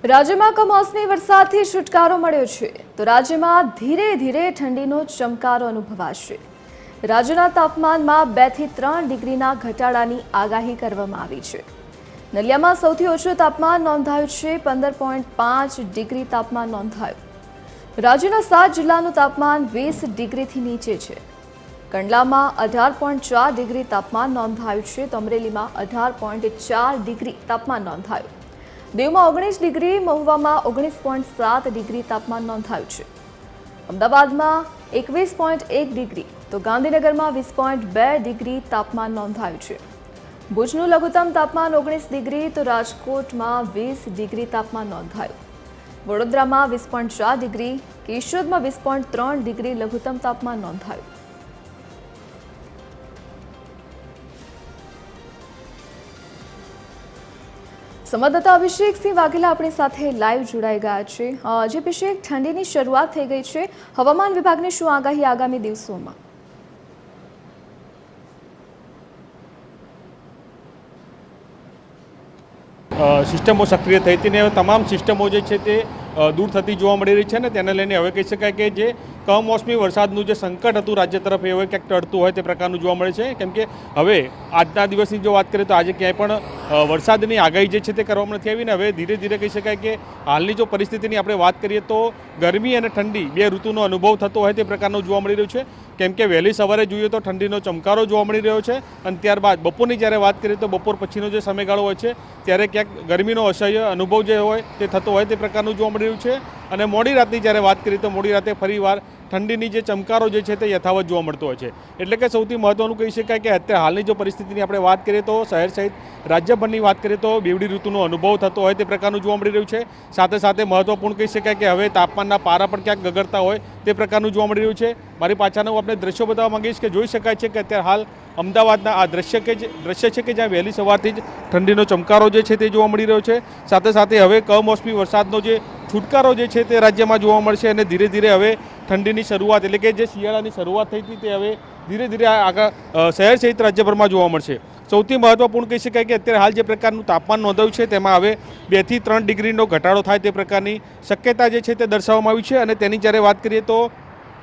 રાજ્યમાં કમોસમી વરસાદથી છુટકારો મળ્યો છે તો રાજ્યમાં ધીરે ધીરે ઠંડીનો ચમકારો અનુભવાશે। રાજ્યના તાપમાનમાં 2 થી 3 ડિગ્રીના ઘટાડાની આગાહી કરવામાં આવી છે। નલિયામાં સૌથી ઓછું તાપમાન નોંધાયું છે, 15.5 ડિગ્રી તાપમાન નોંધાયું। રાજ્યના 7 જિલ્લાનું તાપમાન 20 ડિગ્રીથી નીચે છે। કંડલામાં 18.4 ડિગ્રી તાપમાન નોંધાયું છે તો અમરેલીમાં 18.4 ડિગ્રી તાપમાન નોંધાયું। દીવમાં 19 ડિગ્રી, મહુવામાં 19.7 ડિગ્રી તાપમાન નોંધાયું છે। અમદાવાદમાં 21.1 ડિગ્રી તો ગાંધીનગરમાં 20.2 ડિગ્રી તાપમાન નોંધાયું છે। ભુજનું લઘુત્તમ તાપમાન 19 ડિગ્રી તો રાજકોટમાં 20 ડિગ્રી તાપમાન નોંધાયું। વડોદરામાં 20.4 ડિગ્રી, કેશોદમાં 20.3 ડિગ્રી લઘુત્તમ તાપમાન નોંધાયું। સંવાદદાતા અભિષેક સિંહ વાઘેલા આપણી સાથે લાઈવ જોડાઈ ગયા છે। જે અભિષેક, ઠંડીની શરૂઆત થઈ ગઈ છે, હવામાન વિભાગની શું આગાહી આગામી દિવસોમાં? સિસ્ટમો સક્રિય થઈ હતી ને તમામ સિસ્ટમો જે છે તે દૂર થતી જોવા મળી રહી છે ને તેને લઈને હવે કહી શકાય કે જે કમોસમી વરસાદનું જે સંકટ હતું રાજ્ય તરફ એ હવે ક્યાંક ટળતું હોય તે પ્રકારનું જોવા મળે છે। કેમ કે હવે આજના દિવસની જો વાત કરીએ તો આજે ક્યાંય પણ વરસાદની આગાહી જે છે તે કરવામાં નથી આવી ને હવે ધીરે ધીરે કહી શકાય કે હાલની જો પરિસ્થિતિની આપણે વાત કરીએ તો ગરમી અને ઠંડી બે ઋતુનો અનુભવ થતો હોય તે પ્રકારનું જોવા મળી રહ્યું છે। કેમ કે વહેલી સવારે જોઈએ તો ઠંડીનો ચમકારો જોવા મળી રહ્યો છે અને ત્યારબાદ બપોરની જ્યારે વાત કરીએ તો બપોર પછીનો જે સમયગાળો હોય છે ત્યારે ક્યાંક ગરમીનો અસહ્ય અનુભવ જે હોય તે થતો હોય તે પ્રકારનું જોવા મળી રહ્યું છે। અને મોડી રાતની જ્યારે વાત કરીએ તો મોડી રાતે ફરીવાર ઠંડીની જે ચમકારો જે છે તે યથાવત જોવા મળતો હોય છે। એટલે કે સૌથી મહત્ત્વનું કહી શકાય કે અત્યારે હાલની જો પરિસ્થિતિની આપણે વાત કરીએ તો શહેર સહિત રાજ્યભરની વાત કરીએ તો બેવડી ઋતુનો અનુભવ થતો હોય તે પ્રકારનું જોવા મળી રહ્યું છે। સાથે સાથે મહત્ત્વપૂર્ણ કહી શકાય કે હવે તાપમાનના પારા પણ ક્યાંક ગગડતા હોય તે પ્રકારનું જોવા મળી રહ્યું છે। મારી પાછળનું આપણે દ્રશ્યો બતાવવા માંગીશ કે જોઈ શકાય છે કે અત્યારે હાલ અમદાવાદના આ દ્રશ્ય છે કે જ્યાં વહેલી સવારથી જ ઠંડીનો ચમકારો જે છે તે જોવા મળી રહ્યો છે। સાથે સાથે હવે કમોસમી વરસાદનો જે છુટકારો જે છે તે રાજ્યમાં જોવા મળશે અને ધીરે ધીરે હવે ઠંડીની શરૂઆત એટલે કે જે શિયાળાની શરૂઆત થઈ હતી તે હવે ધીરે ધીરે આગળ શહેર સહિત રાજ્યભરમાં જોવા મળશે। સૌથી મહત્ત્વપૂર્ણ કહી શકાય કે અત્યારે હાલ જે પ્રકારનું તાપમાન નોંધાયું છે તેમાં હવે 2 થી 3 ડિગ્રીનો ઘટાડો થાય તે પ્રકારની શક્યતા જે છે તે દર્શાવવામાં આવી છે। અને તેની જ્યારે વાત કરીએ તો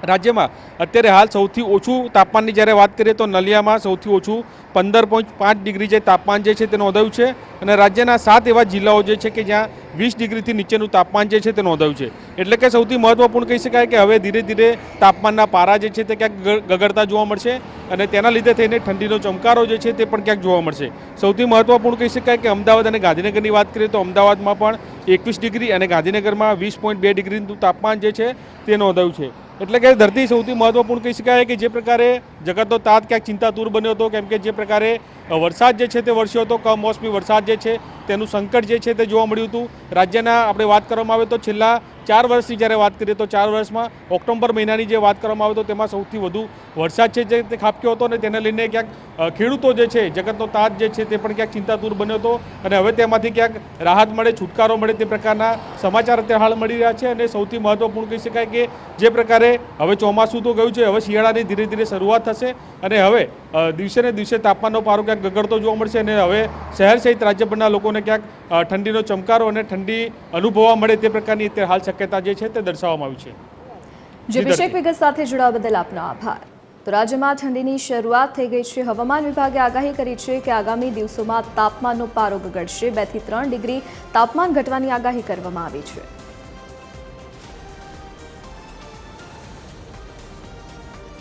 રાજ્યમાં અત્યારે હાલ સૌથી ઓછું તાપમાનની જ્યારે વાત કરીએ તો નલિયામાં સૌથી ઓછું 15.5 ડિગ્રી જે તાપમાન જે છે તે નોંધાયું છે અને રાજ્યના 7 એવા જિલ્લાઓ જે છે કે જ્યાં 20 ડિગ્રીથી નીચેનું તાપમાન જે છે તે નોંધાયું છે। એટલે કે સૌથી મહત્ત્વપૂર્ણ કહી શકાય કે હવે ધીરે ધીરે તાપમાનના પારા જે છે તે ક્યાંક ગગડતા જોવા મળશે અને તેના લીધે થઈને ઠંડીનો ચમકારો જે છે તે પણ ક્યાંક જોવા મળશે। સૌથી મહત્ત્વપૂર્ણ કહી શકાય કે અમદાવાદ અને ગાંધીનગરની વાત કરીએ તો અમદાવાદમાં પણ 21 ડિગ્રી અને ગાંધીનગરમાં 20.2 ડિગ્રીનું તાપમાન જે છે તે નોંધાયું છે। એટલે કે ધરતી સૌથી મહત્ત્વપૂર્ણ કહી શકાય કે જે પ્રકારે જગતનો તાત ક્યાંક ચિંતાતુર બન્યો હતો કેમ કે જે પ્રકારે વરસાદ જે છે તે વરસ્યો હતો, કમોસમી વરસાદ જે છે તેનું સંકટ જે છે તે જોવા મળ્યું હતું। રાજ્યના આપણે વાત કરવામાં આવે તો છેલ્લા 4 વર્ષની જ્યારે વાત કરીએ તો 4 વર્ષમાં ઓક્ટોબર મહિનાની જે વાત કરવામાં આવે તો તેમાં સૌથી વધુ વરસાદ છે જે તે ખાબક્યો હતો અને તેને લઈને ક્યાંક ખેડૂતો જે છે જગતનો તાત જે છે તે પણ ક્યાંક ચિંતાતુર બન્યો હતો અને હવે તેમાંથી ક્યાંક રાહત મળે, છુટકારો મળે તે પ્રકારના સમાચાર અત્યારે હાલ મળી રહ્યા છે। અને સૌથી મહત્ત્વપૂર્ણ કહી શકાય કે જે પ્રકારે હવે ચોમાસું તો ગયું છે, હવે શિયાળાની ધીરે ધીરે શરૂઆત થશે અને હવે દિવસે ને દિવસે તાપમાનનો પારો ક્યાંક ગગડતો જોવા મળશે અને હવે શહેર સહિત રાજ્યભરના લોકોને ક્યાંક ઠંડીનો ચમકારો અને ઠંડી અનુભવવા મળે તે પ્રકારની અત્યારે હાલ શક્યતા જે છે તે દર્શાવવામાં આવી છે। જે અભિષેક વિગત સાથે જોડાવા બદલ આપનો આભાર। તો રાજ્યમાં ઠંડીની શરૂઆત થઈ ગઈ છે। હવામાન વિભાગે આગાહી કરી છે કે આગામી દિવસોમાં તાપમાનનો પારો ગગડશે, 2 થી 3 ડિગ્રી તાપમાન ઘટવાની આગાહી કરવામાં આવી છે।